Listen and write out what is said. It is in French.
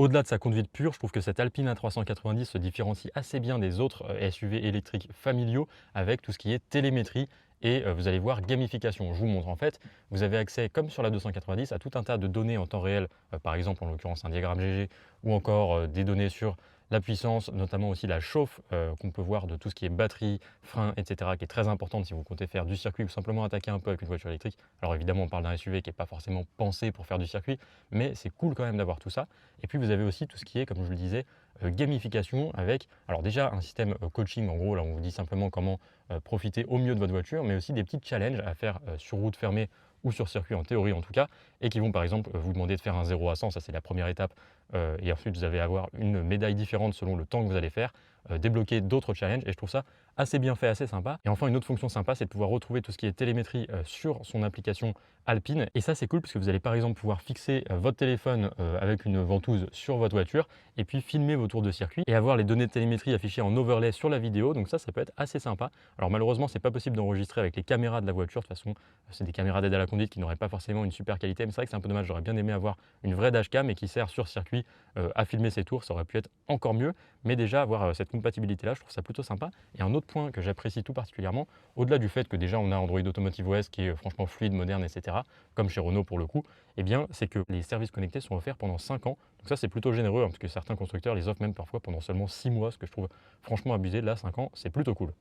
Au-delà de sa conduite pure, je trouve que cette Alpine A390 se différencie assez bien des autres SUV électriques familiaux avec tout ce qui est télémétrie et vous allez voir gamification. Je vous montre en fait, vous avez accès comme sur la 290 à tout un tas de données en temps réel, par exemple en l'occurrence un diagramme GG ou encore des données sur la puissance, notamment aussi la chauffe qu'on peut voir de tout ce qui est batterie, frein, etc., qui est très importante si vous comptez faire du circuit ou simplement attaquer un peu avec une voiture électrique. Alors évidemment, on parle d'un SUV qui n'est pas forcément pensé pour faire du circuit, mais c'est cool quand même d'avoir tout ça. Et puis vous avez aussi tout ce qui est, comme je le disais, gamification avec, alors déjà un système coaching, en gros, là on vous dit simplement comment profiter au mieux de votre voiture, mais aussi des petits challenges à faire sur route fermée ou sur circuit en théorie en tout cas, et qui vont par exemple vous demander de faire un 0 à 100, ça c'est la première étape, et ensuite vous allez avoir une médaille différente selon le temps que vous allez faire, débloquer d'autres challenges, et je trouve ça assez bien fait, assez sympa. Et enfin une autre fonction sympa, c'est de pouvoir retrouver tout ce qui est télémétrie sur son application Alpine, et ça c'est cool parce que vous allez par exemple pouvoir fixer votre téléphone avec une ventouse sur votre voiture et puis filmer vos tours de circuit et avoir les données de télémétrie affichées en overlay sur la vidéo, donc ça peut être assez sympa. Alors malheureusement c'est pas possible d'enregistrer avec les caméras de la voiture, de toute façon c'est des caméras d'aide à la conduite qui n'auraient pas forcément une super qualité, mais c'est vrai que c'est un peu dommage, j'aurais bien aimé avoir une vraie dashcam et qui sert sur circuit à filmer ses tours, ça aurait pu être encore mieux, mais déjà avoir cette compatibilité là je trouve ça plutôt sympa. Et un autre point que j'apprécie tout particulièrement, au-delà du fait que déjà on a Android Automotive OS qui est franchement fluide, moderne, etc., comme chez Renault pour le coup, eh bien c'est que les services connectés sont offerts pendant 5 ans. Donc ça c'est plutôt généreux, hein, parce que certains constructeurs les offrent même parfois pendant seulement 6 mois, ce que je trouve franchement abusé. Là 5 ans c'est plutôt cool.